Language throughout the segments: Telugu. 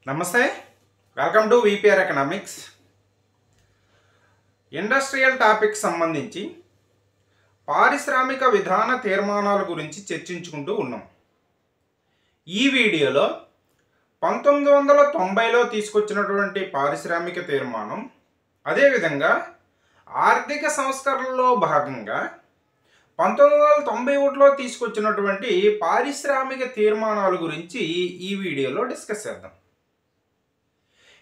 నమస్తే, welcome to VPR economics. Industrial topic సంబంధించి పారిశ్రామిక విధాన తీర్మానాల గురించి చర్చించుకుంటూ ఉన్నాం. ఈ వీడియోలో 1990లో తీసుకొచ్చినటువంటి పారిశ్రామిక తీర్మానం, అదేవిధంగా ఆర్థిక సంస్కరణలో భాగంగా 1991లో తీసుకొచ్చినటువంటి పారిశ్రామిక తీర్మానాల గురించి ఈ వీడియోలో డిస్కస్ చేద్దాం.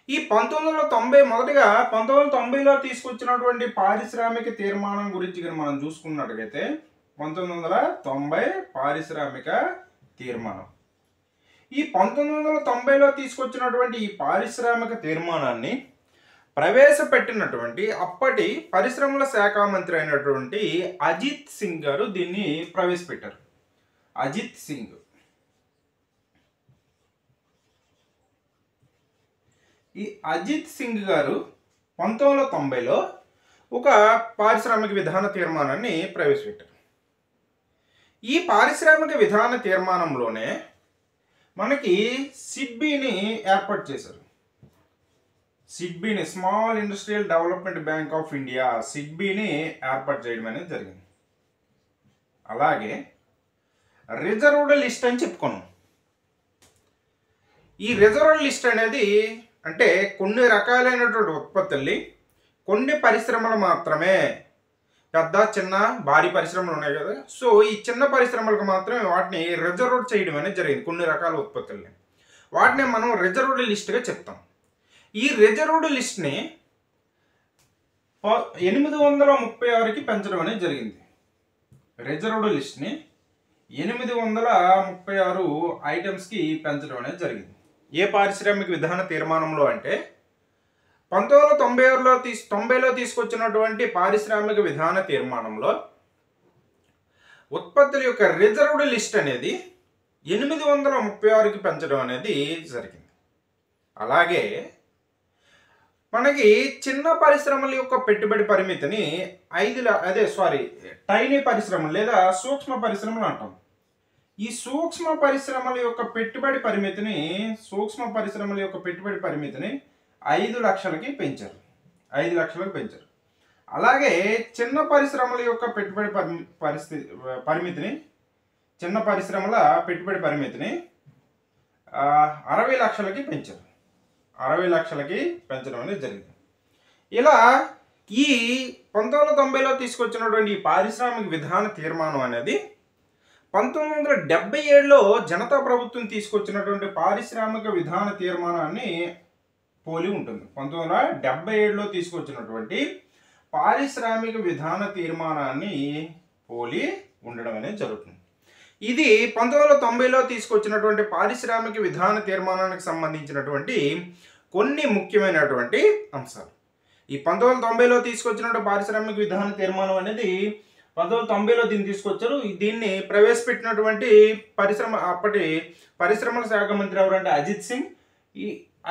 ఈ 1990 మొదటిగా 1990లో తీసుకొచ్చినటువంటి పారిశ్రామిక తీర్మానం గురించి మనం చూసుకున్నట్లయితే 1990 పారిశ్రామిక తీర్మానం. ఈ 1990లో తీసుకొచ్చినటువంటి ఈ పారిశ్రామిక తీర్మానాన్ని ప్రవేశపెట్టినటువంటి అప్పటి పరిశ్రమల శాఖ మంత్రి అయినటువంటి అజిత్ సింగ్ గారు దీన్ని ప్రవేశపెట్టారు. అజిత్ సింగ్ ఈ అజిత్ సింగ్ గారు 1990లో ఒక పారిశ్రామిక విధాన తీర్మానాన్ని ప్రవేశపెట్టారు. ఈ పారిశ్రామిక విధాన తీర్మానంలోనే మనకి సిడ్బీని ఏర్పాటు చేశారు. సిడ్బీని, small industrial development bank of India, సిడ్బీని ఏర్పాటు చేయడం అనేది జరిగింది. అలాగే రిజర్వ్డ్ లిస్ట్ అని చెప్పుకున్నాం. ఈ రిజర్వ్డ్ లిస్ట్ అనేది అంటే కొన్ని రకాలైనటువంటి ఉత్పత్తుల్ని కొన్ని పరిశ్రమలు మాత్రమే, పెద్ద చిన్న భారీ పరిశ్రమలు ఉన్నాయి కదా, సో ఈ చిన్న పరిశ్రమలకు మాత్రమే వాటిని రిజర్వ్డ్ చేయడం అనేది జరిగింది. కొన్ని రకాల ఉత్పత్తుల్ని వాటిని మనం రిజర్వ్డ్ లిస్ట్గా చెప్తాం. ఈ రిజర్వ్డ్ లిస్ట్ని 836కి పెంచడం అనేది జరిగింది. రిజర్వ్డ్ లిస్ట్ని 836 ఐటమ్స్కి పెంచడం అనేది జరిగింది. ఏ పారిశ్రామిక విధాన తీర్మానంలో అంటే 1990లో తీసుకొచ్చినటువంటి పారిశ్రామిక విధాన తీర్మానంలో ఉత్పత్తుల యొక్క రిజర్వ్డ్ లిస్ట్ అనేది 836కి పెంచడం అనేది జరిగింది. అలాగే మనకి చిన్న పరిశ్రమల యొక్క పెట్టుబడి పరిమితిని టైనీ పరిశ్రమలు లేదా సూక్ష్మ పరిశ్రమలు అంటాం. ఈ సూక్ష్మ పరిశ్రమల యొక్క పెట్టుబడి పరిమితిని 5 లక్షలకి పెంచారు. 5 లక్షలకు పెంచారు. అలాగే చిన్న పరిశ్రమల యొక్క పెట్టుబడి పరిమితిని 60 లక్షలకి పెంచారు. 60 లక్షలకి పెంచడం అనేది జరిగింది. ఇలా ఈ 1990లో తీసుకొచ్చినటువంటి ఈ పారిశ్రామిక విధాన తీర్మానం అనేది 1977లో జనతా ప్రభుత్వం తీసుకొచ్చినటువంటి పారిశ్రామిక విధాన తీర్మానాన్ని పోలి ఉంటుంది. 1977లో తీసుకొచ్చినటువంటి పారిశ్రామిక విధాన తీర్మానాన్ని పోలి ఉండడం అనేది జరుగుతుంది. ఇది 1990లో తీసుకొచ్చినటువంటి పారిశ్రామిక విధాన తీర్మానానికి సంబంధించినటువంటి కొన్ని ముఖ్యమైనటువంటి అంశాలు. ఈ 1990లో తీసుకొచ్చినటువంటి పారిశ్రామిక విధాన తీర్మానం అనేది 1990లో దీన్ని తీసుకొచ్చారు. దీన్ని ప్రవేశపెట్టినటువంటి అప్పటి పరిశ్రమల శాఖ మంత్రి ఎవరంటే అజిత్ సింగ్.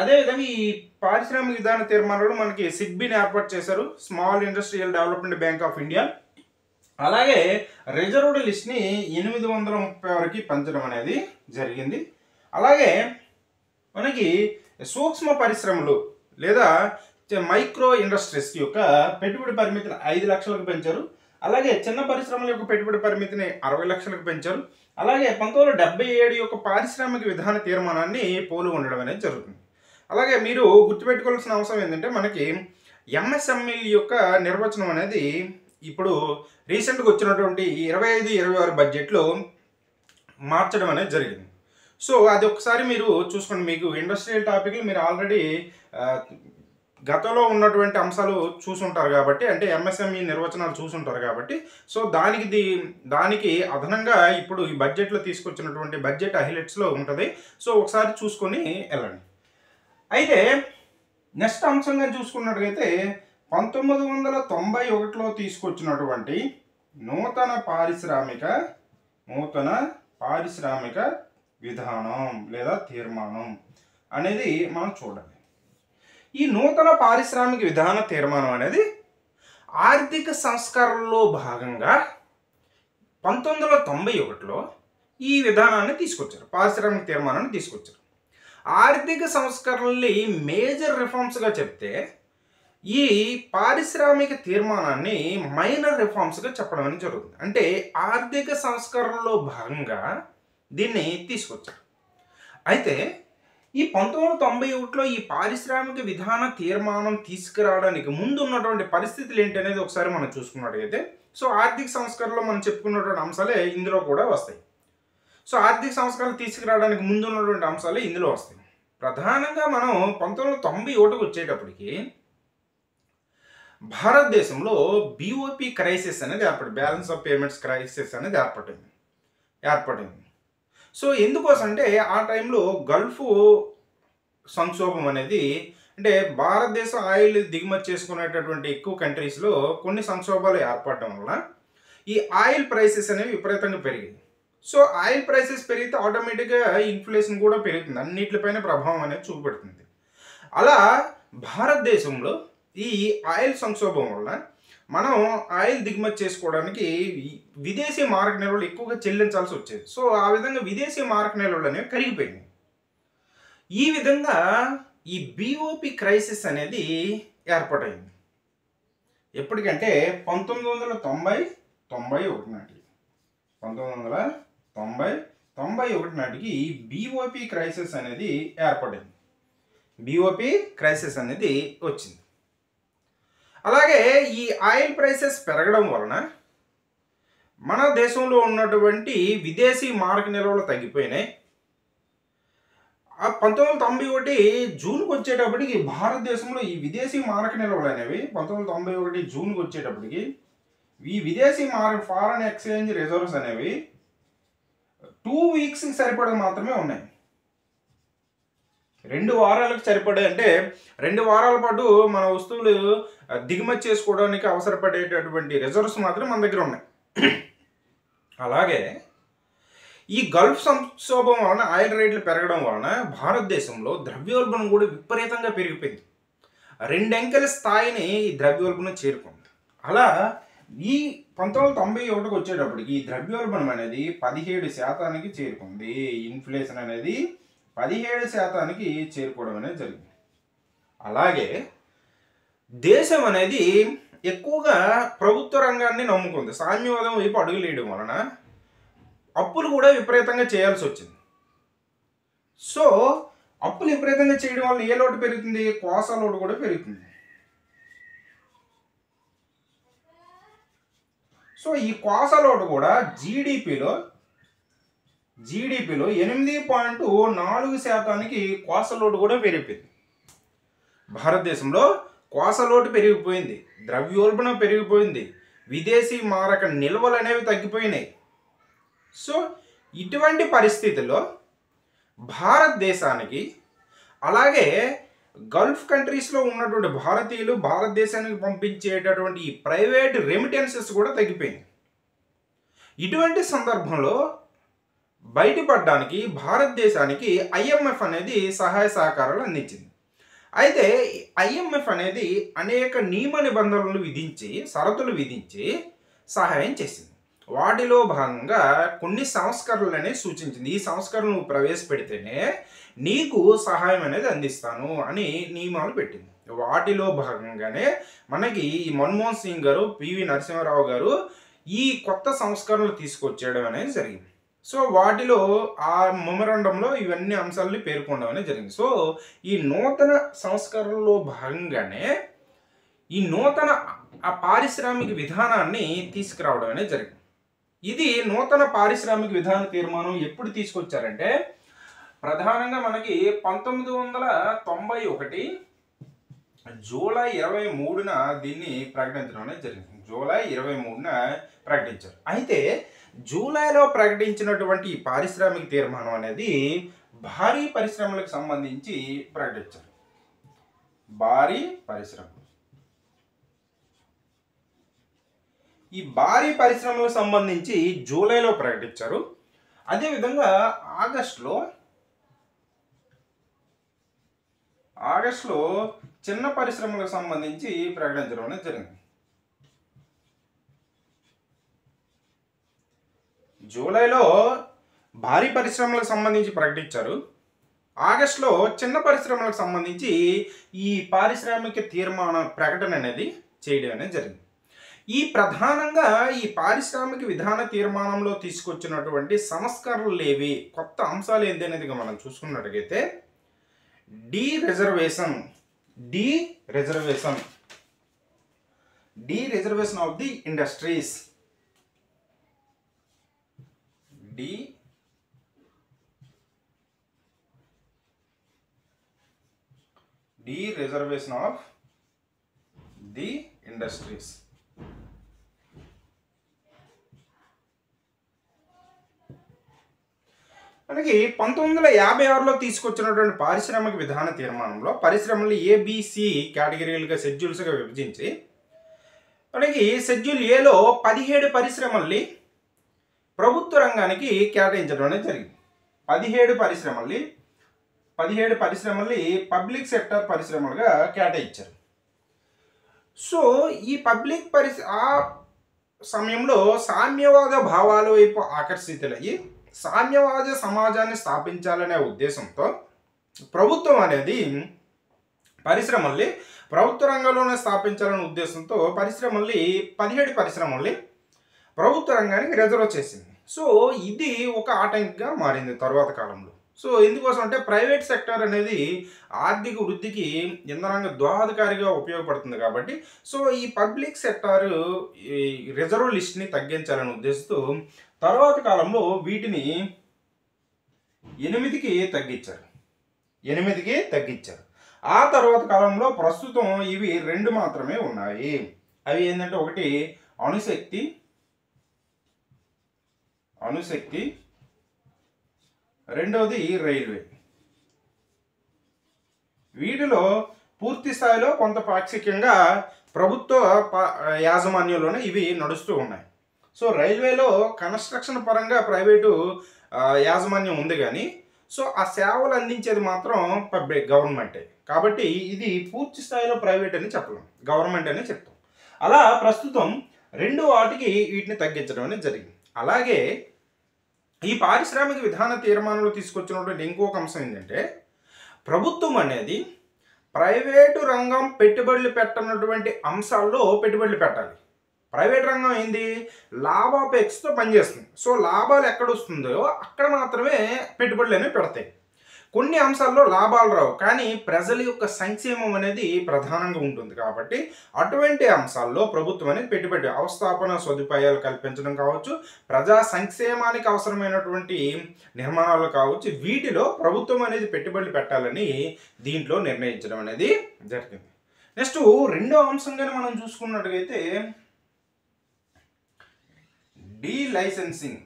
అదేవిధంగా ఈ పారిశ్రామిక విధాన తీర్మానంలో మనకి సిడ్బీని ఏర్పాటు చేశారు, small industrial development bank of India. అలాగే రిజర్వ్డ్ లిస్ట్ని 836కి పెంచడం అనేది జరిగింది. అలాగే మనకి సూక్ష్మ పరిశ్రమలు లేదా మైక్రో ఇండస్ట్రీస్ యొక్క పెట్టుబడి పరిమితిని 5 లక్షలకు పెంచారు. అలాగే చిన్న పరిశ్రమల యొక్క పెట్టుబడి పరిమితిని 60 లక్షలకు పెంచారు. అలాగే 1977 యొక్క పారిశ్రామిక విధాన తీర్మానాన్ని పోలి ఉండడం అనేది జరుగుతుంది. అలాగే మీరు గుర్తుపెట్టుకోవాల్సిన అవసరం ఏంటంటే మనకి ఎంఎస్ఎంఈల యొక్క నిర్వచనం అనేది ఇప్పుడు రీసెంట్గా వచ్చినటువంటి 25-26 బడ్జెట్లో మార్చడం అనేది జరిగింది. సో అది ఒకసారి మీరు చూసుకోండి. మీకు ఇండస్ట్రియల్ టాపిక్లు మీరు ఆల్రెడీ గతంలో ఉన్నటువంటి అంశాలు చూసుంటారు కాబట్టి, అంటే ఎంఎస్ఎంఈ నిర్వచనాలు చూసుంటారు కాబట్టి, సో దానికి అదనంగా ఇప్పుడు ఈ బడ్జెట్లో తీసుకొచ్చినటువంటి బడ్జెట్ హైలైట్స్లో ఉంటుంది. సో ఒకసారి చూసుకొని వెళ్ళండి. అయితే నెక్స్ట్ అంశంగా చూసుకున్నట్లయితే 1991లో తీసుకొచ్చినటువంటి నూతన పారిశ్రామిక విధానం లేదా తీర్మానం అనేది మనం చూడాలి. ఈ నూతన పారిశ్రామిక విధాన తీర్మానం అనేది ఆర్థిక సంస్కరణలో భాగంగా 1991లో ఈ విధానాన్ని తీసుకొచ్చారు, పారిశ్రామిక తీర్మానాన్ని తీసుకొచ్చారు. ఆర్థిక సంస్కరణల్ని మేజర్ రిఫార్మ్స్గా చెప్తే ఈ పారిశ్రామిక తీర్మానాన్ని మైనర్ రిఫార్మ్స్గా చెప్పడం అనేది జరుగుతుంది. అంటే ఆర్థిక సంస్కరణలో భాగంగా దీన్ని తీసుకొచ్చారు. అయితే ఈ 1991లో ఈ పారిశ్రామిక విధాన తీర్మానం తీసుకురావడానికి ముందు ఉన్నటువంటి పరిస్థితులు ఏంటి అనేది ఒకసారి మనం చూసుకున్నట్టయితే, సో ఆర్థిక సంస్కరణలో మనం చెప్పుకున్నటువంటి అంశాలే ఇందులో కూడా వస్తాయి. సో ఆర్థిక సంస్కరణలు తీసుకురావడానికి ముందు ఉన్నటువంటి అంశాలే ఇందులో వస్తాయి. ప్రధానంగా మనం 1991కి వచ్చేటప్పటికి భారతదేశంలో బిఓపి క్రైసిస్ అనేది బ్యాలెన్స్ ఆఫ్ పేమెంట్స్ క్రైసిస్ అనేది ఏర్పడింది. సో ఎందుకోసం అంటే ఆ టైంలో గల్ఫ్ సంక్షోభం అనేది, అంటే భారతదేశం ఆయిల్ దిగుమతి చేసుకునేటటువంటి ఎక్కువ కంట్రీస్లో కొన్ని సంక్షోభాలు ఏర్పడడం వల్ల ఈ ఆయిల్ ప్రైసెస్ అనేవి విపరీతంగా పెరిగింది. సో ఆయిల్ ప్రైసెస్ పెరిగితే ఆటోమేటిక్గా ఇన్ఫ్లేషన్ కూడా పెరుగుతుంది, అన్నిటిపైన ప్రభావం అనేది చూపెడుతుంది. అలా భారతదేశంలో ఈ ఆయిల్ సంక్షోభం వల్ల మనం ఆయిల్ దిగుమతి చేసుకోవడానికి విదేశీ మారక నిల్వలు ఎక్కువగా చెల్లించాల్సి వచ్చేది. సో ఆ విధంగా విదేశీ మారక నిల్వలు అనేవి కరిగిపోయింది. ఈ విధంగా ఈ బిఓపి క్రైసిస్ అనేది ఏర్పాటైంది. ఎప్పటికంటే 1991 నాటికి 1991 నాటికి బిఓపి క్రైసిస్ అనేది ఏర్పడింది. బిఓపి క్రైసిస్ అనేది వచ్చింది. అలాగే ఈ ఆయిల్ ప్రైసెస్ పెరగడం వలన మన దేశంలో ఉన్నటువంటి విదేశీ మారక నిల్వలు తగ్గిపోయినాయి. ఆ 1991 జూన్కి వచ్చేటప్పటికి భారతదేశంలో ఈ విదేశీ మారక నిల్వలు అనేవి 1991 జూన్కి వచ్చేటప్పటికి ఈ విదేశీ ఫారెన్ ఎక్స్చేంజ్ రిజర్వ్స్ అనేవి 2 వీక్స్కి సరిపడే మాత్రమే ఉన్నాయి. 2 వారాలకు సరిపడే, అంటే 2 వారాల పాటు మన వస్తువులు దిగుమతి చేసుకోవడానికి అవసరపడేటటువంటి రిజర్వ్స్ మాత్రం మన దగ్గర ఉన్నాయి. అలాగే ఈ గల్ఫ్ సంక్షోభం వలన ఆయిల్ రేట్లు పెరగడం వలన భారతదేశంలో ద్రవ్యోల్బణం కూడా విపరీతంగా పెరిగిపోయింది. 2 అంకెల స్థాయిని ఈ ద్రవ్యోల్బణం చేరుకుంది. అలా ఈ 1991కి వచ్చేటప్పటికి ఈ ద్రవ్యోల్బణం అనేది 17% చేరుకుంది. ఇన్ఫ్లేషన్ అనేది 17% చేరుకోవడం అనేది జరిగింది. అలాగే దేశం అనేది ఎక్కువగా ప్రభుత్వ రంగాన్ని నమ్ముకుంది. సామ్యవాదం వైపు అడుగులేయడం వలన అప్పులు కూడా విపరీతంగా చేయాల్సి వచ్చింది. సో అప్పులు విపరీతంగా చేయడం వల్ల ఏ లోటు పెరుగుతుంది? కోసా లోటు కూడా పెరుగుతుంది. సో ఈ కోసా లోటు కూడా జీడిపిలో 8.4% కోసా లోటు కూడా పెరిగిపోయింది. భారతదేశంలో కోసా లోటు పెరిగిపోయింది, ద్రవ్యోల్బణం పెరిగిపోయింది, విదేశీ మారక నిల్వలు అనేవి తగ్గిపోయినాయి. సో ఇటువంటి పరిస్థితుల్లో భారతదేశానికి, అలాగే గల్ఫ్ కంట్రీస్లో ఉన్నటువంటి భారతీయులు భారతదేశానికి పంపించేటటువంటి ఈ ప్రైవేట్ రెమిటెన్సెస్ కూడా తగ్గిపోయింది. ఇటువంటి సందర్భంలో బయటపడడానికి భారతదేశానికి ఐఎంఎఫ్ అనేది సహాయ సహకారాలు అందించింది. అయితే ఐఎంఎఫ్ అనేది అనేక నియమ నిబంధనలు విధించి, షరతులు విధించి సహాయం చేసింది. వాటిలో భాగంగా కొన్ని సంస్కరణలు అనేది సూచించింది. ఈ సంస్కరణలు నువ్వు ప్రవేశపెడితేనే నీకు సహాయం అనేది అందిస్తాను అని నియమాలు పెట్టింది. వాటిలో భాగంగానే మనకి ఈ మన్మోహన్ సింగ్ గారు, పివి నరసింహారావు గారు ఈ కొత్త సంస్కరణలు తీసుకొచ్చేయడం అనేది జరిగింది. సో వాటిలో ఆ మెమొరాండంలో ఇవన్నీ అంశాలని పేర్కొనడం అనేది జరిగింది. సో ఈ నూతన సంస్కరణలో భాగంగానే ఈ నూతన పారిశ్రామిక విధానాన్ని తీసుకురావడం అనేది జరిగింది. ఇది నూతన పారిశ్రామిక విధాన తీర్మానం ఎప్పుడు తీసుకొచ్చారంటే ప్రధానంగా మనకి 1991 జూలై 23న దీన్ని ప్రకటించడం అనేది జరిగింది. జూలై 23న ప్రకటించారు. అయితే జూలైలో ప్రకటించినటువంటి ఈ పారిశ్రామిక తీర్మానం అనేది భారీ పరిశ్రమలకు సంబంధించి ప్రకటించారు. భారీ పరిశ్రమలు, ఈ భారీ పరిశ్రమలకు సంబంధించి జూలైలో ప్రకటించారు. అదేవిధంగా ఆగస్టులో చిన్న పరిశ్రమలకు సంబంధించి ప్రకటించడం అనేది జరిగింది. జూలైలో భారీ పరిశ్రమలకు సంబంధించి ప్రకటించారు. ఆగస్టులో చిన్న పరిశ్రమలకు సంబంధించి ఈ పారిశ్రామిక తీర్మాన ప్రకటన అనేది చేయడం అనేది జరిగింది. ఈ ప్రధానంగా ఈ పారిశ్రామిక విధాన తీర్మానంలో తీసుకొచ్చినటువంటి సంస్కరణలు ఏవి, కొత్త అంశాలు ఏంటి అనేది మనం చూసుకున్నట్టుగైతే dereservation of the industries, reservation of the industries. మనకి 1956లో తీసుకొచ్చినటువంటి పారిశ్రామిక విధాన తీర్మానంలో పరిశ్రమలు ఏబిసి కేటగిరీలుగా షెడ్యూల్స్గా విభజించి మనకి షెడ్యూల్ ఏలో 17 పరిశ్రమల్ని ప్రభుత్వ రంగానికి కేటాయించడం అనేది జరిగింది. 17 పరిశ్రమల్ని పబ్లిక్ సెక్టర్ పరిశ్రమలుగా కేటాయించారు. సో ఈ పబ్లిక్ ఆ సమయంలో సామ్యవాద భావాల వైపు ఆకర్షితులయ్యి సామ్యవాద సమాజాన్ని స్థాపించాలనే ఉద్దేశంతో ప్రభుత్వం అనేది పరిశ్రమల్ని ప్రభుత్వ రంగంలోనే స్థాపించాలనే ఉద్దేశంతో 17 పరిశ్రమల్ని ప్రభుత్వ రంగానికి రిజర్వ్ చేసింది. సో ఇది ఒక ఆటంకంగా మారింది తర్వాత కాలంలో. సో ఎందుకోసం అంటే ప్రైవేట్ సెక్టర్ అనేది ఆర్థిక వృద్ధికి ఇంధనంగా దోహదకారిగా ఉపయోగపడుతుంది కాబట్టి సో ఈ పబ్లిక్ సెక్టార్ ఈ రిజర్వ్ లిస్ట్ని తగ్గించాలనే ఉద్దేశంతో తర్వాత కాలంలో వీటిని 8కి తగ్గించారు. ఆ తర్వాత కాలంలో ప్రస్తుతం ఇవి 2 మాత్రమే ఉన్నాయి. అవి ఏంటంటే ఒకటి అణుశక్తి, రెండవది రైల్వే. వీటిలో పూర్తి స్థాయిలో కొంత పాక్షికంగా ప్రభుత్వ యాజమాన్యంలోనే ఇవి నడుస్తూ ఉన్నాయి. సో రైల్వేలో కన్స్ట్రక్షన్ పరంగా ప్రైవేటు యాజమాన్యం ఉంది కానీ సో ఆ సేవలు అందించేది మాత్రం గవర్నమెంటే. కాబట్టి ఇది పూర్తి స్థాయిలో ప్రైవేట్ అని చెప్పలేం, గవర్నమెంట్ అని చెప్తాం. అలా ప్రస్తుతం 2 వాటికి వీటిని తగ్గించడం అనేది జరిగింది. అలాగే ఈ పారిశ్రామిక విధాన తీర్మానంలో తీసుకొచ్చినటువంటి ఇంకొక అంశం ఏంటంటే ప్రభుత్వం అనేది ప్రైవేటు రంగం పెట్టుబడులు పెట్టనటువంటి అంశాల్లో పెట్టుబడులు పెట్టాలి. ప్రైవేట్ రంగం ఏంది, లాభాపేక్షతో పనిచేస్తుంది. సో లాభాలు ఎక్కడ వస్తుందో అక్కడ మాత్రమే పెట్టుబడులు అనేవి పెడతాయి. కొన్ని అంశాల్లో లాభాలు రావు కానీ ప్రజల యొక్క సంక్షేమం అనేది ప్రధానంగా ఉంటుంది. కాబట్టి అటువంటి అంశాల్లో ప్రభుత్వం అనేది పెట్టుబడి అవస్థాపన సదుపాయాలు కల్పించడం కావచ్చు, ప్రజా సంక్షేమానికి అవసరమైనటువంటి నిర్మాణాలు కావచ్చు, వీటిలో ప్రభుత్వం అనేది పెట్టుబడులు పెట్టాలని దీంట్లో నిర్ణయించడం అనేది జరిగింది. నెక్స్ట్ రెండో అంశంగానే మనం చూసుకున్నట్టుగైతే డీ లైసెన్సింగ్.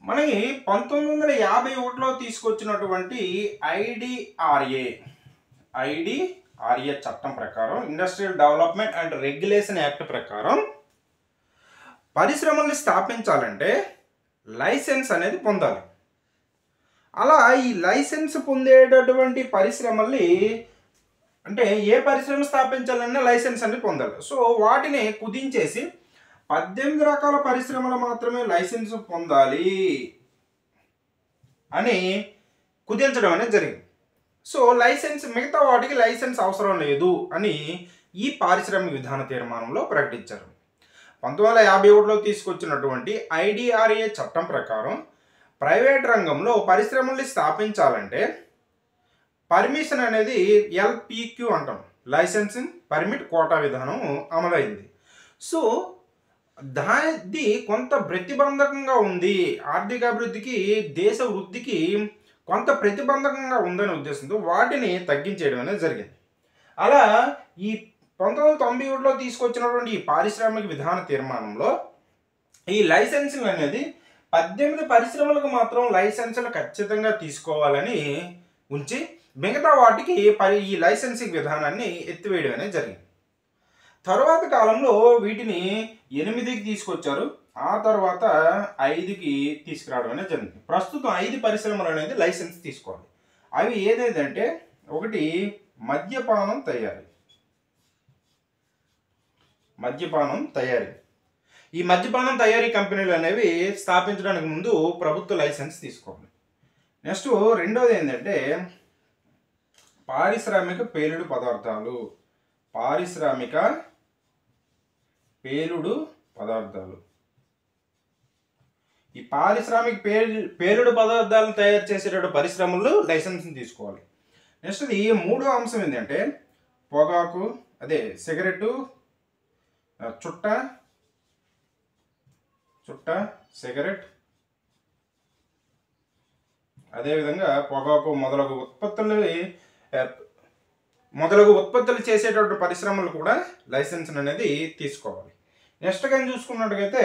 మనకి 1951లో తీసుకొచ్చినటువంటి ఐడిఆర్ఏ చట్టం ప్రకారం, industrial development and regulation act ప్రకారం పరిశ్రమల్ని స్థాపించాలంటే లైసెన్స్ అనేది పొందాలి. అలా ఈ లైసెన్స్ పొందేటటువంటి పరిశ్రమల్ని అంటే ఏ పరిశ్రమ స్థాపించాలన్నా లైసెన్స్ అనేది పొందాలి. సో వాటిని కుదించేసి 18 రకాల పరిశ్రమలు మాత్రమే లైసెన్స్ పొందాలి అని కుదించడం అనేది జరిగింది. సో లైసెన్స్ మిగతా వాటికి లైసెన్స్ అవసరం లేదు అని ఈ పారిశ్రామిక విధాన తీర్మానంలో ప్రకటించారు. 1951లో తీసుకొచ్చినటువంటి ఐడిఆర్ఏ చట్టం ప్రకారం ప్రైవేట్ రంగంలో పరిశ్రమల్ని స్థాపించాలంటే పర్మిషన్ అనేది ఎల్పిక్యూ అంటాం, లైసెన్సింగ్ పర్మిట్ కోటా విధానం అమలైంది. సో దాది కొంత ప్రతిబంధకంగా ఉంది, ఆర్థిక అభివృద్ధికి దేశ వృద్ధికి కొంత ప్రతిబంధకంగా ఉందనే ఉద్దేశంతో వాటిని తగ్గించేయడం అనేది జరిగింది. అలా ఈ 1991లో తీసుకొచ్చినటువంటి ఈ పారిశ్రామిక విధాన తీర్మానంలో ఈ లైసెన్సింగ్ అనేది 18 పరిశ్రమలకు మాత్రం లైసెన్సులు ఖచ్చితంగా తీసుకోవాలని ఉంచి మిగతా వాటికి ఈ లైసెన్సింగ్ విధానాన్ని ఎత్తివేయడం అనేది జరిగింది. తర్వాత కాలంలో వీటిని 8కి తీసుకొచ్చారు, ఆ తర్వాత 5కి తీసుకురావడం అనేది జరిగింది. ప్రస్తుతం 5 పరిశ్రమలు అనేది లైసెన్స్ తీసుకోవాలి. అవి ఏదేదంటే ఒకటి మద్యపానం తయారీ, ఈ మద్యపానం తయారీ కంపెనీలు అనేవి స్థాపించడానికి ముందు ప్రభుత్వ లైసెన్స్ తీసుకోవాలి. నెక్స్ట్ రెండోది ఏంటంటే పారిశ్రామిక పేలుడు పదార్థాలు. పారిశ్రామిక పేలుడు పదార్థాలు. ఈ పారిశ్రామిక పేలుడు పదార్థాలను తయారు చేసేటటువంటి పరిశ్రమలు లైసెన్స్ని తీసుకోవాలి. నెక్స్ట్ ఈ మూడో అంశం ఏంటంటే పొగాకు, అదే సిగరెట్టు, చుట్ట సిగరెట్, అదేవిధంగా పొగాకు మొదలగు ఉత్పత్తులు చేసేటటువంటి పరిశ్రమలు కూడా లైసెన్స్ అనేది తీసుకోవాలి. నెక్స్ట్ కానీ చూసుకున్నట్టుగైతే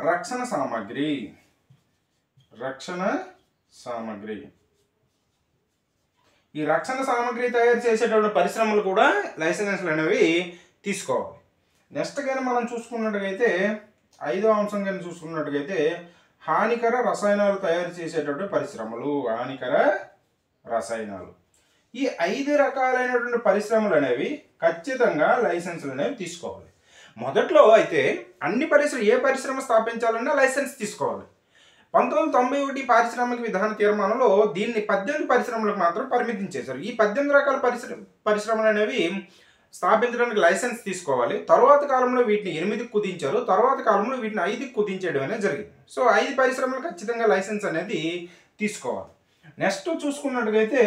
రక్షణ సామాగ్రి. ఈ రక్షణ సామాగ్రి తయారు చేసేటటువంటి పరిశ్రమలు కూడా లైసెన్స్లు అనేవి తీసుకోవాలి. నెక్స్ట్ కానీ మనం చూసుకున్నట్టుగైతే ఐదో అంశం కానీ చూసుకున్నట్టుగైతే హానికర రసాయనాలు తయారు చేసేటటువంటి పరిశ్రమలు. హానికర రసాయనాలు. ఈ 5 రకాలైనటువంటి పరిశ్రమలు అనేవి ఖచ్చితంగా లైసెన్సులు అనేవి తీసుకోవాలి. మొదట్లో అయితే ఏ పరిశ్రమ స్థాపించాలన్నా లైసెన్స్ తీసుకోవాలి. 1991 పారిశ్రామిక విధాన తీర్మానంలో దీన్ని 18 పరిశ్రమలకు మాత్రం పరిమితం చేశారు. ఈ 18 రకాల పరిశ్రమలు అనేవి స్థాపించడానికి లైసెన్స్ తీసుకోవాలి. తర్వాత కాలంలో వీటిని 8కి కుదించారు. తర్వాత కాలంలో వీటిని 5కి కుదించడం అనేది జరిగింది. సో 5 పరిశ్రమలు ఖచ్చితంగా లైసెన్స్ అనేది తీసుకోవాలి. నెక్స్ట్ చూసుకున్నట్టుగైతే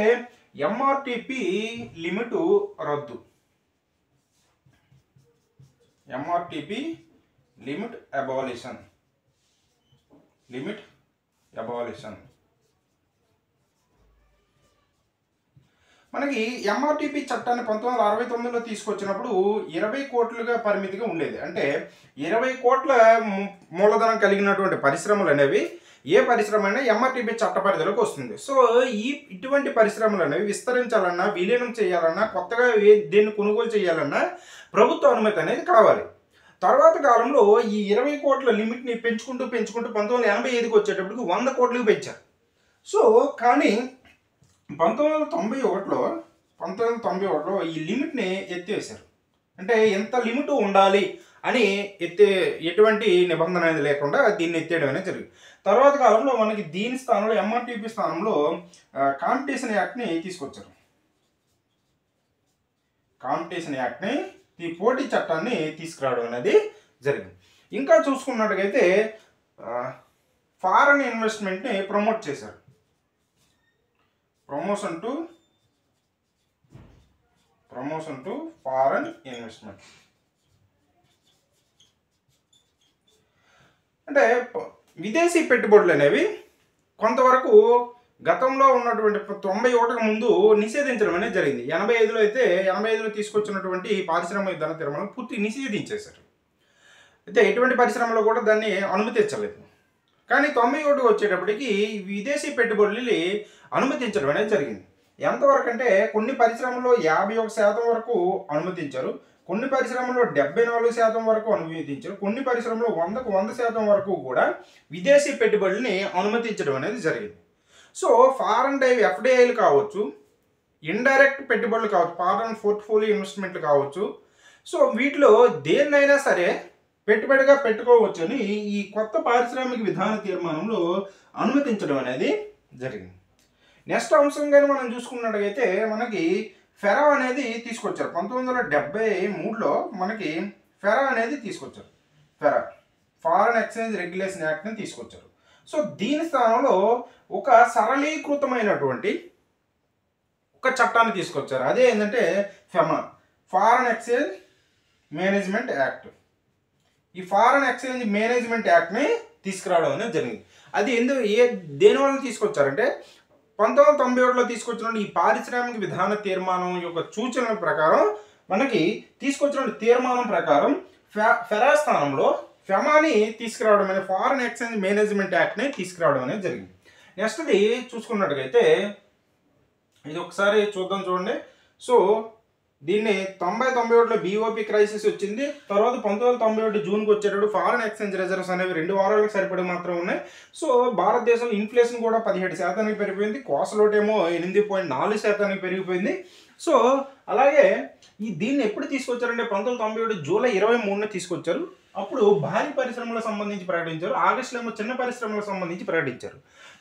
ఎంఆర్టీపీ లిమిట్ రద్దు. MRTP limit abolition. మనకి ఎంఆర్టీపీ చట్టాన్ని 1969లో తీసుకొచ్చినప్పుడు 20 కోట్లుగా పరిమితిగా ఉండేది. అంటే 20 కోట్ల మూలధనం కలిగినటువంటి పరిశ్రమలు అనేవి ఏ పరిశ్రమ అయినా ఎంఆర్టీపీ చట్ట పరిధిలోకి వస్తుంది. సో ఇటువంటి పరిశ్రమలు అనేవి విస్తరించాలన్నా, విలీనం చేయాలన్నా, కొత్తగా దీన్ని కొనుగోలు చేయాలన్నా ప్రభుత్వ అనుమతి అనేది కావాలి. తర్వాత కాలంలో ఈ 20 కోట్ల లిమిట్ని పెంచుకుంటూ 1985కి వచ్చేటప్పటికి 100 కోట్లకు పెంచారు. సో కానీ 1991లో ఈ లిమిట్ని ఎత్తివేశారు. అంటే ఎంత లిమిట్ ఉండాలి అని ఎటువంటి నిబంధన అనేది లేకుండా దీన్ని ఎత్తేయడం అనేది జరిగింది. తర్వాత కాలంలో మనకి దీని స్థానంలో ఎంఆర్టీపీ స్థానంలో కాంపిటీషన్ యాక్ట్ని తీసుకొచ్చారు. ఈ పోటీ చట్టాన్ని తీసుకురావడం అనేది జరిగింది. ఇంకా చూసుకున్నట్టుగైతే ఫారెన్ ఇన్వెస్ట్మెంట్ని ప్రమోట్ చేశారు. Promotion to foreign investment. అంటే విదేశీ పెట్టుబడులు అనేవి కొంతవరకు గతంలో ఉన్నటువంటి 91కి ముందు నిషేధించడం అనేది జరిగింది. 85లో తీసుకొచ్చినటువంటి పారిశ్రామిక విధాన తీర్మానం పూర్తి నిషేధించేశారు. అయితే ఎటువంటి పరిశ్రమలో కూడా దాన్ని అనుమతించలేదు. కానీ 91 వచ్చేటప్పటికి విదేశీ పెట్టుబడులు అనుమతించడం అనేది జరిగింది. ఎంతవరకు అంటే కొన్ని పరిశ్రమల్లో 51% వరకు అనుమతించారు, కొన్ని పరిశ్రమల్లో 74% వరకు అనుమతించారు, కొన్ని పరిశ్రమల్లో 100% వరకు కూడా విదేశీ పెట్టుబడుల్ని అనుమతించడం అనేది జరిగింది. సో ఫారెన్ ఎఫ్డిఐలు కావచ్చు, ఇండైరెక్ట్ పెట్టుబడులు కావచ్చు, ఫారెన్ పోర్ట్ఫోలియో ఇన్వెస్ట్మెంట్లు కావచ్చు. సో వీటిలో దేన్నైనా సరే పెట్టుబడిగా పెట్టుకోవచ్చని ఈ కొత్త పారిశ్రామిక విధాన తీర్మానంలో అనుమతించడం అనేది జరిగింది. నెక్స్ట్ అంశం కానీ మనం చూసుకున్నట్టుగైతే మనకి ఫెరా అనేది తీసుకొచ్చారు. 1973లో మనకి ఫెరా అనేది తీసుకొచ్చారు. ఫారెన్ ఎక్స్చేంజ్ రెగ్యులేషన్ యాక్ట్ని తీసుకొచ్చారు. సో దీని స్థానంలో ఒక సరళీకృతమైనటువంటి ఒక చట్టాన్ని తీసుకొచ్చారు. అదే ఏంటంటే ఫారెన్ ఎక్స్చేంజ్ మేనేజ్మెంట్ యాక్ట్. ఈ ఫారెన్ ఎక్స్చేంజ్ మేనేజ్మెంట్ యాక్ట్ని తీసుకురావడం అనేది జరిగింది. అది దేనివల్ల తీసుకొచ్చారంటే 1991లో తీసుకొచ్చిన ఈ పారిశ్రామిక విధాన తీర్మానం యొక్క సూచనల ప్రకారం మనకి తీసుకొచ్చిన తీర్మానం ప్రకారం ఫెరా స్థానంలో ఫెమాని తీసుకురావడం అనేది ఫారెన్ ఎక్స్చేంజ్ మేనేజ్మెంట్ యాక్ట్ని తీసుకురావడం అనేది జరిగింది. నెక్స్ట్ది చూసుకున్నట్టుగైతే ఇది ఒకసారి చూడండి. సో దీన్ని 91లో BOP క్రైసిస్ వచ్చింది. తర్వాత 1991 జూన్కి వచ్చేటప్పుడు ఫారెన్ ఎక్స్చేంజ్ రిజర్వ్స్ అనేవి 2 వారాలకు సరిపడి మాత్రం ఉన్నాయి. సో భారతదేశంలో ఇన్ఫ్లేషన్ కూడా 17% పెరిగిపోయింది, కోసలోటేమో 8.4% పెరిగిపోయింది. సో అలాగే దీన్ని ఎప్పుడు తీసుకొచ్చారంటే 1991 జూలై 23న తీసుకొచ్చారు. అప్పుడు భారీ పరిశ్రమలకు సంబంధించి ప్రకటించారు, ఆగస్టులో ఏమో చిన్న పరిశ్రమలకు సంబంధించి ప్రకటించారు.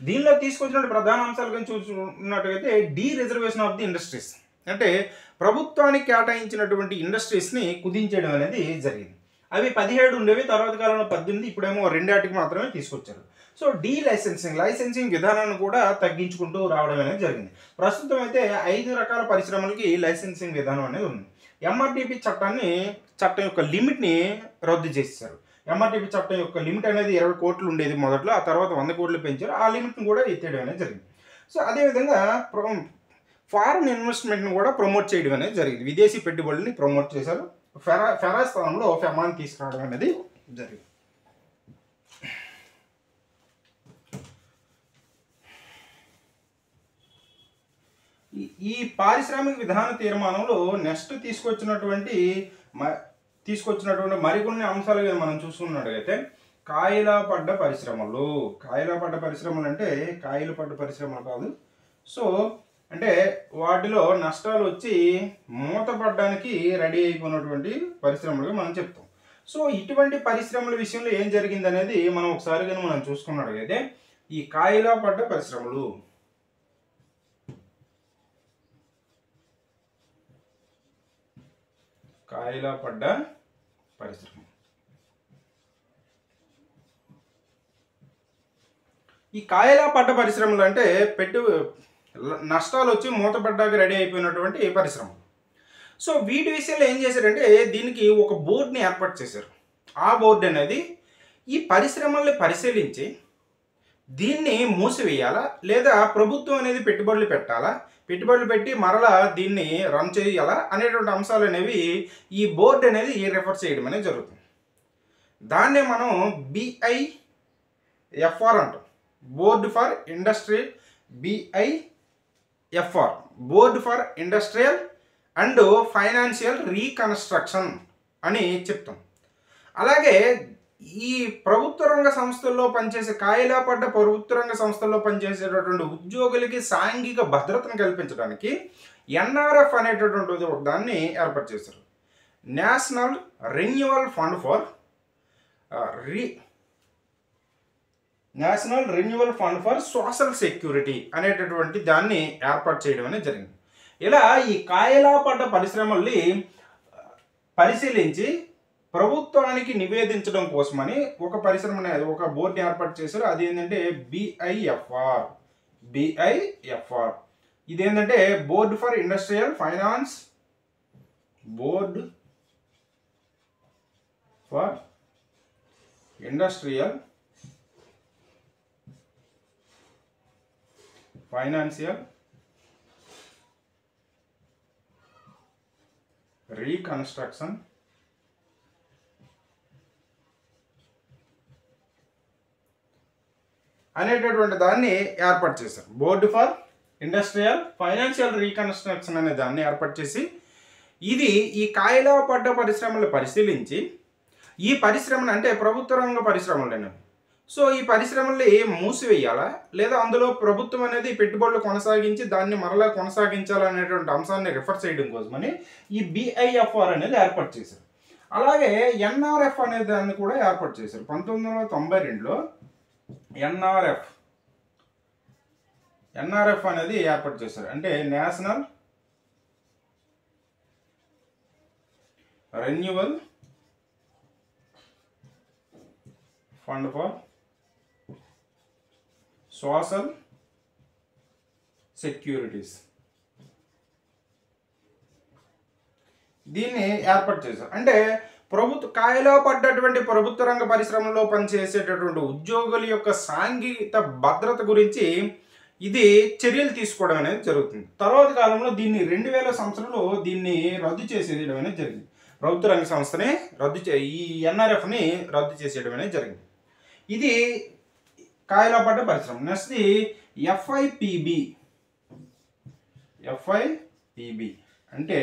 దీనిలో తీసుకొచ్చిన ప్రధాన అంశాలు కానీ చూసుకున్నట్టయితే dereservation of the industries, అంటే ప్రభుత్వానికి కేటాయించినటువంటి ఇండస్ట్రీస్ని కుదించడం అనేది జరిగింది. అవి 17 ఉండేవి, తర్వాత కాలంలో 18, ఇప్పుడేమో 2 మాత్రమే తీసుకొచ్చారు. సో లైసెన్సింగ్ విధానాన్ని కూడా తగ్గించుకుంటూ రావడం అనేది జరిగింది. ప్రస్తుతం అయితే 5 రకాల పరిశ్రమలకి లైసెన్సింగ్ విధానం అనేది ఉంది. ఎంఆర్టీపీ చట్టం యొక్క లిమిట్ని రద్దు చేశారు. ఎంఆర్టీపీ చట్టం యొక్క లిమిట్ అనేది 20 కోట్లు ఉండేది మొదట్లో, ఆ తర్వాత 100 కోట్లు పెంచారు. ఆ లిమిట్ని కూడా ఎత్తేయడం అనేది జరిగింది. సో అదేవిధంగా ఫారెన్ ఇన్వెస్ట్మెంట్ని కూడా ప్రమోట్ చేయడం అనేది జరిగింది. విదేశీ పెట్టుబడుల్ని ప్రమోట్ చేశారు. ఫెరా స్థానంలో ఫెమాని తీసుకురావడం అనేది జరిగింది. ఈ పారిశ్రామిక విధాన తీర్మానంలో నెక్స్ట్ తీసుకొచ్చినటువంటి మరికొన్ని అంశాలు మనం చూసుకున్నట్టయితే కాయలా పడ్డ పరిశ్రమలు అంటే కాయలు పడ్డ పరిశ్రమలు కాదు. సో అంటే వాటిలో నష్టాలు వచ్చి మూతపడడానికి రెడీ అయిపోయినటువంటి పరిశ్రమలుగా మనం చెప్తాం. సో ఇటువంటి పరిశ్రమల విషయంలో ఏం జరిగింది అనేది మనం ఒకసారి కానీ మనం చూసుకున్నట్టయితే ఈ కాయలా పడ్డ పరిశ్రమలు, కాయలా పడ్డ పరిశ్రమ, ఈ కాయలా పడ్డ పరిశ్రమలు అంటే నష్టాలు వచ్చి మూతపడ్డాక రెడీ అయిపోయినటువంటి పరిశ్రమ. సో వీటి విషయంలో ఏం చేశారంటే దీనికి ఒక బోర్డుని ఏర్పాటు చేశారు. ఆ బోర్డు అనేది ఈ పరిశ్రమల్ని పరిశీలించి దీన్ని మూసివేయాలా లేదా ప్రభుత్వం అనేది పెట్టుబడులు పెట్టాలా, పెట్టుబడులు పెట్టి మరలా దీన్ని రన్ చేయాలా అనేటువంటి అంశాలు అనేవి ఈ బోర్డు అనేది రెఫర్ చేయడం అనేది జరుగుతుంది. దాన్నే మనం BIFR అంటాం, board for industrial, BIFR board for industrial and financial reconstruction అని చెప్తాం. అలాగే ఈ ప్రభుత్వ రంగ సంస్థల్లో పనిచేసే కాయలా పడ్డ ప్రభుత్వ రంగ సంస్థల్లో పనిచేసేటటువంటి ఉద్యోగులకి సాంఘిక భద్రతను కల్పించడానికి NRF అనేటటువంటి దాన్ని ఏర్పాటు చేశారు. National renewal fund for social security అనేటటువంటి దాన్ని ఏర్పాటు చేయడం అనేది జరిగింది. ఇలా ఈ కాయలా పడ్డ పరిశ్రమల్ని పరిశీలించి ప్రభుత్వానికి నివేదించడం కోసమని ఒక బోర్డు ఏర్పాటు చేశారు. అది ఏంటంటే BIFR. ఇదేంటంటే board for industrial finance, board for industrial financial reconstruction అనేటటువంటి దాన్ని ఏర్పాటు చేశారు. Board for industrial financial reconstruction అనే దాన్ని ఏర్పాటు చేసి ఇది ఈ కాయలా పడ్డ పరిశ్రమలు పరిశీలించి ఈ పరిశ్రమను అంటే ప్రభుత్వ రంగ పరిశ్రమలు అనేవి, సో ఈ పరిశ్రమల్ని మూసివేయాలా లేదా అందులో ప్రభుత్వం అనేది పెట్టుబడులు కొనసాగించి దాన్ని మరలా కొనసాగించాలనేటువంటి అంశాన్ని రిఫర్ చేయడం కోసమని ఈ BIFR అనేది ఏర్పాటు చేశారు. అలాగే NRF అనే దాన్ని కూడా ఏర్పాటు చేశారు. 1992లో NRF అనేది ఏర్పాటు చేశారు. అంటే national renewal fund for social securities, దీన్ని ఏర్పాటు చేశారు. అంటే కాయలో పడ్డటువంటి ప్రభుత్వ రంగ పరిశ్రమలో పనిచేసేటటువంటి ఉద్యోగుల యొక్క సాంఘిక భద్రత గురించి ఇది చర్యలు తీసుకోవడం అనేది జరుగుతుంది. తర్వాత కాలంలో దీన్ని 2000 సంవత్సరంలో దీన్ని రద్దు చేసేయడం అనేది జరిగింది. ప్రభుత్వ రంగ సంస్థని ఈ NRFని రద్దు చేసేయడం అనేది జరిగింది. ఇది కాయలా పడ్డ పరిశ్రమ. నెక్స్ట్ FIPB అంటే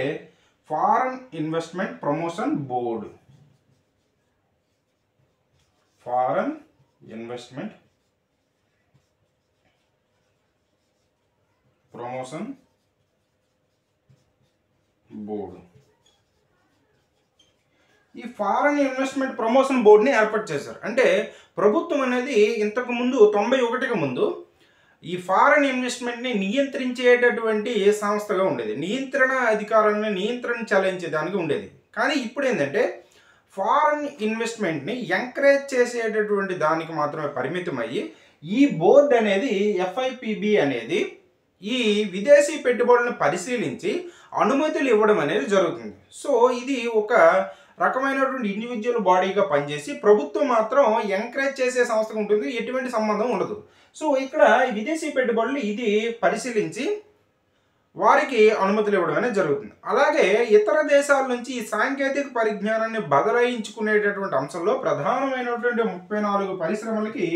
foreign investment promotion board, foreign investment promotion board. ఈ ఫారెన్ ఇన్వెస్ట్మెంట్ ప్రమోషన్ బోర్డుని ఏర్పాటు చేశారు. అంటే ప్రభుత్వం అనేది ఇంతకు ముందు 91కి ముందు ఈ ఫారెన్ ఇన్వెస్ట్మెంట్ని నియంత్రించేటటువంటి సంస్థగా ఉండేది. నియంత్రణ అధికారాన్ని నియంత్రణ చెలాయించేదానికి ఉండేది. కానీ ఇప్పుడు ఏంటంటే ఫారెన్ ఇన్వెస్ట్మెంట్ని ఎంకరేజ్ చేసేటటువంటి దానికి మాత్రమే పరిమితమయ్యి ఈ బోర్డు అనేది ఎఫ్ఐపిబి అనేది ఈ విదేశీ పెట్టుబడులను పరిశీలించి అనుమతులు ఇవ్వడం అనేది జరుగుతుంది. సో ఇది ఒక రకమైనటువంటి ఇండివిజువల్ బాడీగా పనిచేసి ప్రభుత్వం మాత్రం ఎంకరేజ్ చేసే సంస్థగా ఉంటుంది, ఎటువంటి సంబంధం ఉండదు. సో ఇక్కడ విదేశీ పెట్టుబడులు ఇది పరిశీలించి వారికి అనుమతులు ఇవ్వడం అనేది జరుగుతుంది. అలాగే ఇతర దేశాల నుంచి ఈ సాంకేతిక పరిజ్ఞానాన్ని బదలాయించుకునేటటువంటి అంశంలో ప్రధానమైనటువంటి 34 పరిశ్రమలకి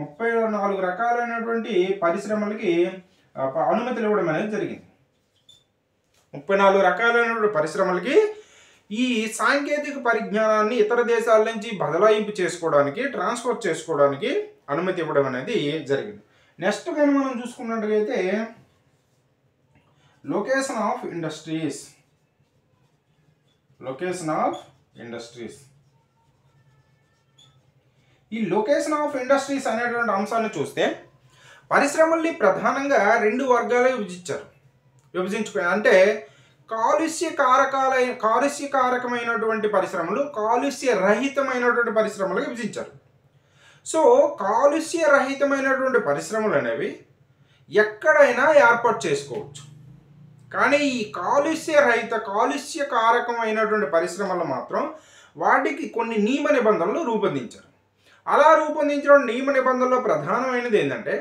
34 రకాలైనటువంటి పరిశ్రమలకి అనుమతులు ఇవ్వడం అనేది జరిగింది. 34 రకాలైనటువంటి పరిశ్రమలకి ఈ సాంకేతిక పరిజ్ఞానాన్ని ఇతర దేశాల నుంచి బదలాయింపు చేసుకోవడానికి, ట్రాన్స్ఫర్ చేసుకోవడానికి అనుమతి ఇవ్వడం అనేది జరిగింది. నెక్స్ట్ కానీ మనం చూసుకున్నట్టుగైతే location of industries. Location of industries. ఈ లొకేషన్ ఆఫ్ ఇండస్ట్రీస్ అనేటువంటి అంశాన్ని చూస్తే పరిశ్రమల్ని ప్రధానంగా 2 వర్గాలుగా విభజించుకున్నారు. అంటే కాలుష్యకారకమైనటువంటి పరిశ్రమలు, కాలుష్య రహితమైనటువంటి పరిశ్రమలుగా విభజించారు. సో కాలుష్య రహితమైనటువంటి పరిశ్రమలు అనేవి ఎక్కడైనా ఏర్పాటు చేసుకోవచ్చు. కానీ ఈ కాలుష్యకారకమైనటువంటి పరిశ్రమలు మాత్రం వాటికి కొన్ని నియమ నిబంధనలు రూపొందించారు. అలా రూపొందించిన నియమ నిబంధనలో ప్రధానమైనది ఏంటంటే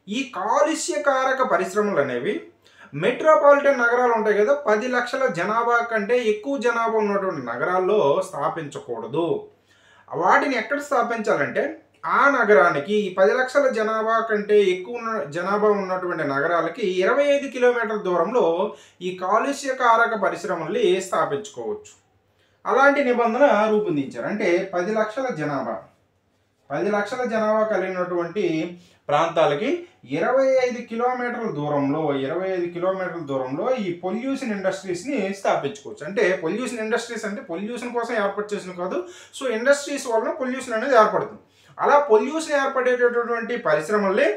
ఈ కాలుష్యకారక పరిశ్రమలు అనేవి మెట్రోపాలిటన్ నగరాలు ఉంటాయి కదా, 10 లక్షల జనాభా కంటే ఎక్కువ జనాభా ఉన్నటువంటి నగరాల్లో స్థాపించకూడదు. వాటిని ఎక్కడ స్థాపించాలంటే ఆ నగరానికి ఈ 10 లక్షల జనాభా కంటే ఎక్కువ జనాభా ఉన్నటువంటి నగరాలకి 25 కిలోమీటర్ల దూరంలో ఈ కాలుష్యకారక పరిశ్రమల్ని స్థాపించుకోవచ్చు. అలాంటి నిబంధన రూపొందించారు. అంటే 10 లక్షల జనాభా కలిగినటువంటి ప్రాంతాలకి 25 కిలోమీటర్ల దూరంలో ఈ పొల్యూషన్ ఇండస్ట్రీస్ని స్థాపించుకోవచ్చు. అంటే పొల్యూషన్ ఇండస్ట్రీస్ అంటే పొల్యూషన్ కోసం ఏర్పాటు చేసిన కాదు. సో ఇండస్ట్రీస్ వలన పొల్యూషన్ అనేది ఏర్పడుతుంది. అలా పొల్యూషన్ ఏర్పడేటటువంటి పరిశ్రమల్ని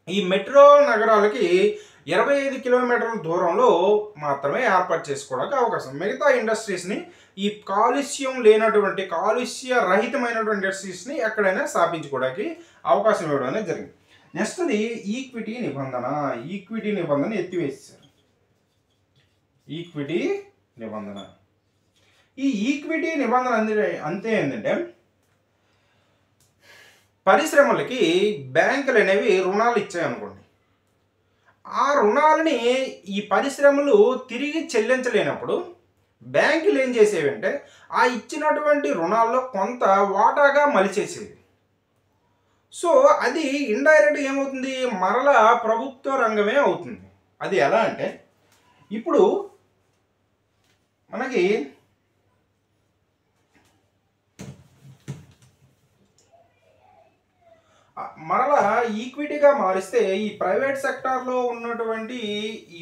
ఈ మెట్రో నగరాలకి 25 కిలోమీటర్ల దూరంలో మాత్రమే ఏర్పాటు చేసుకోవడానికి అవకాశం. మిగతా ఇండస్ట్రీస్ని ఈ కాలుష్యం లేనటువంటి కాలుష్య రహితమైనటువంటి ఇండస్ట్రీస్ని ఎక్కడైనా స్థాపించుకోవడానికి అవకాశం ఇవ్వడం అనేది జరిగింది. నెక్స్ట్ది ఈక్విటీ నిబంధన ఎత్తివేశారు. ఈక్విటీ నిబంధన అంతే ఏంటంటే పరిశ్రమలకి బ్యాంకులు అనేవి రుణాలు ఇచ్చాయనుకోండి, ఆ రుణాలని ఈ పరిశ్రమలు తిరిగి చెల్లించలేనప్పుడు బ్యాంకులు ఏం చేసేవంటే ఆ ఇచ్చినటువంటి రుణాల్లో కొంత వాటాగా మలిచేసేవి. సో అది ఇండైరెక్ట్గా ఏమవుతుంది, మరలా ప్రభుత్వ రంగమే అవుతుంది. అది ఎలా అంటే ఇప్పుడు మనకి మరలా ఈక్విటీగా మారిస్తే ఈ ప్రైవేట్ సెక్టార్లో ఉన్నటువంటి ఈ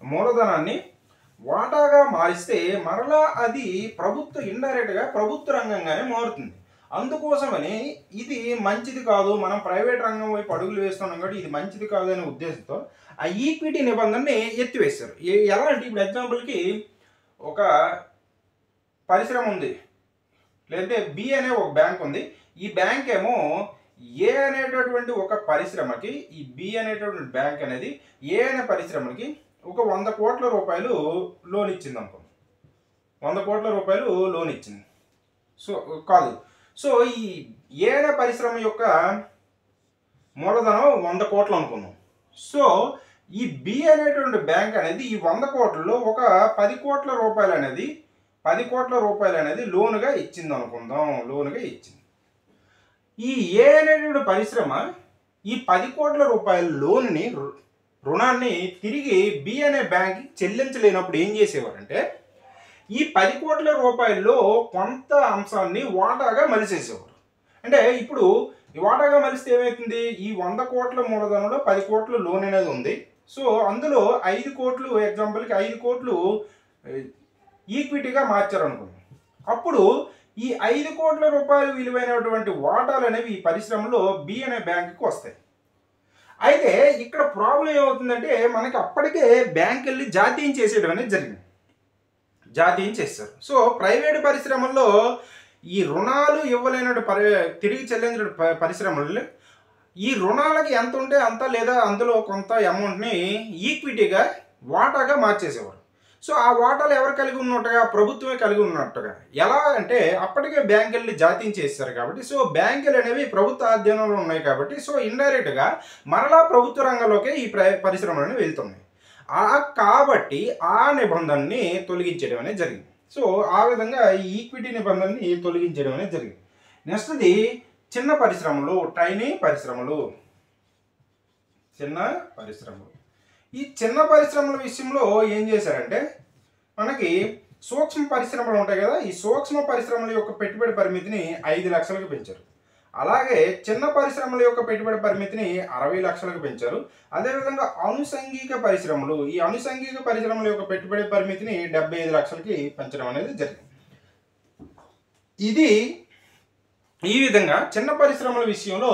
మూలధనాన్ని వాటాగా మారిస్తే మరలా అది ఇండైరెక్ట్గా ప్రభుత్వ రంగంగానే మారుతుంది. అందుకోసమని ఇది మంచిది కాదు, మనం ప్రైవేట్ రంగం వైపు అడుగులు వేస్తున్నాం కాబట్టి ఇది మంచిది కాదు అనే ఉద్దేశంతో ఆ ఈక్విటీ నిబంధనని ఎత్తివేశారు. ఎలా అంటే ఇప్పుడు ఎగ్జాంపుల్కి ఒక పరిశ్రమ ఉంది, లేదంటే బి అనే ఒక బ్యాంక్ ఉంది. ఈ బ్యాంక్ ఏమో ఏ అనేటటువంటి ఒక పరిశ్రమకి, ఈ బి అనేటటువంటి బ్యాంక్ అనేది ఏ అనే పరిశ్రమకి ఒక 100 కోట్ల రూపాయలు లోన్ ఇచ్చింది అనుకో, 100 కోట్ల రూపాయలు లోన్ ఇచ్చింది. సో ఈ ఏ అనే పరిశ్రమ యొక్క మూలధనం 100 కోట్లు అనుకున్నాం. సో ఈ బి అనేటువంటి బ్యాంక్ అనేది ఈ 100 కోట్లలో ఒక 10 కోట్ల రూపాయలు అనేది లోనుగా ఇచ్చింది అనుకుందాం. ఈ ఏ అనేటువంటి పరిశ్రమ ఈ 10 కోట్ల రూపాయల రుణాన్ని తిరిగి బి అనే బ్యాంక్కి చెల్లించలేనప్పుడు ఏం చేసేవారంటే ఈ 10 కోట్ల రూపాయల్లో కొంత అంశాన్ని వాటాగా మలిచేసేవారు. అంటే ఇప్పుడు ఈ వాటాగా మలిస్తే ఏమవుతుంది, ఈ 100 కోట్ల మూలధనంలో 10 కోట్ల లోన్ అనేది ఉంది. సో అందులో 5 కోట్లు, ఎగ్జాంపుల్కి 5 కోట్లు ఈక్విటీగా మార్చారనుకోండి, అప్పుడు ఈ 5 కోట్ల రూపాయలు విలువైనటువంటి వాటాలు అనేవి ఈ పరిశ్రమలో బి అనే బ్యాంకుకి వస్తాయి. అయితే ఇక్కడ ప్రాబ్లం ఏమవుతుందంటే మనకి అప్పటికే బ్యాంక్ వెళ్ళి జాతీయం చేసేయడం అనేది జరిగింది. జాతీయం చేస్తారు. సో ప్రైవేటు పరిశ్రమల్లో ఈ రుణాలు ఇవ్వలేనటు తిరిగి చెల్లించిన పరిశ్రమలు ఈ రుణాలకి ఎంత ఉంటే అంత లేదా అందులో కొంత అమౌంట్ని ఈక్విటీగా వాటాగా మార్చేసేవారు. సో ఆ వాటాలు ఎవరు కలిగి ఉన్నట్టుగా? ప్రభుత్వమే కలిగి ఉన్నట్టుగా. ఎలా అంటే అప్పటికే బ్యాంకుల్ని జాతీయం చేస్తారు కాబట్టి, సో బ్యాంకులు అనేవి ప్రభుత్వ ఆధీనంలో ఉన్నాయి కాబట్టి, సో ఇండైరెక్ట్గా మరలా ప్రభుత్వ రంగంలోకే ఈ పరిశ్రమలు వెళ్తున్నాయి. కాబట్టి ఆ నిబంధనని తొలగించడం అనేది జరిగింది. సో ఆ విధంగా ఈ ఈక్విటీ నిబంధనని తొలగించడం అనేది జరిగింది. నెక్స్ట్ది చిన్న పరిశ్రమలు, టైనీ పరిశ్రమలు. చిన్న పరిశ్రమలు, ఈ చిన్న పరిశ్రమల విషయంలో ఏం చేశారంటే మనకి సూక్ష్మ పరిశ్రమలు ఉంటాయి కదా, ఈ సూక్ష్మ పరిశ్రమల యొక్క పెట్టుబడి పరిమితిని 5 లక్షలకు పెంచారు. అలాగే చిన్న పరిశ్రమల యొక్క పెట్టుబడి పరిమితిని 60 లక్షలకు పెంచారు. అదేవిధంగా అనుసంఘిక పరిశ్రమలు, ఈ అనుసంఘిక పరిశ్రమల యొక్క పెట్టుబడి పరిమితిని 75 లక్షలకి పెంచడం అనేది జరిగింది. ఇది ఈ విధంగా చిన్న పరిశ్రమల విషయంలో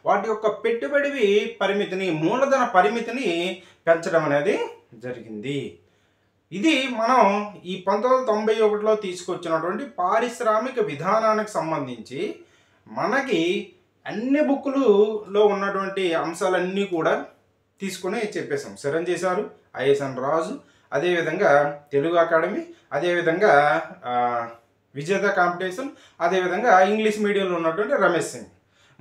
వాటి యొక్క పెట్టుబడి పరిమితిని, మూలధన పరిమితిని పెంచడం అనేది జరిగింది. ఇది మనం ఈ 1991లో తీసుకొచ్చినటువంటి పారిశ్రామిక విధానానికి సంబంధించి మనకి అన్ని బుక్కులలో ఉన్నటువంటి అంశాలన్నీ కూడా తీసుకుని చెప్పేశాం. చిరంజీవి సారు, ఐఎస్ఎన్ రాజు, అదేవిధంగా తెలుగు అకాడమీ, అదేవిధంగా విజేత కాంపిటీషన్, అదేవిధంగా ఇంగ్లీష్ మీడియంలో ఉన్నటువంటి రమేష్ సింగ్,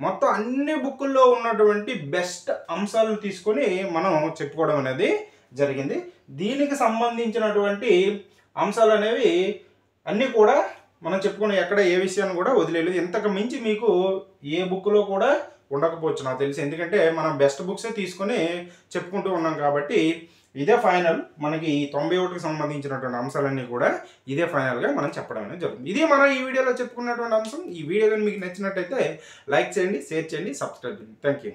మొత్తం అన్ని బుక్కుల్లో ఉన్నటువంటి బెస్ట్ అంశాలను తీసుకొని మనం చెప్పుకోవడం అనేది జరిగింది. దీనికి సంబంధించినటువంటి అంశాలు అనేవి అన్నీ కూడా మనం చెప్పుకునే ఎక్కడ ఏ విషయాన్ని కూడా వదిలేదు. ఇంతకు మించి మీకు ఏ బుక్లో కూడా ఉండకపోవచ్చు నాకు తెలిసి, ఎందుకంటే మనం బెస్ట్ బుక్సే తీసుకొని చెప్పుకుంటూ ఉన్నాం కాబట్టి ఇదే ఫైనల్. మనకి 91కి సంబంధించినటువంటి అంశాలన్నీ కూడా ఇదే ఫైనల్గా మనం చెప్పడం అనేది జరుగుతుంది. ఇది మనం ఈ వీడియోలో చెప్పుకున్నటువంటి అంశం. ఈ వీడియో కానీ మీకు నచ్చినట్టయితే లైక్ చేయండి, షేర్ చేయండి, సబ్స్క్రైబ్ చేయండి. Thank you.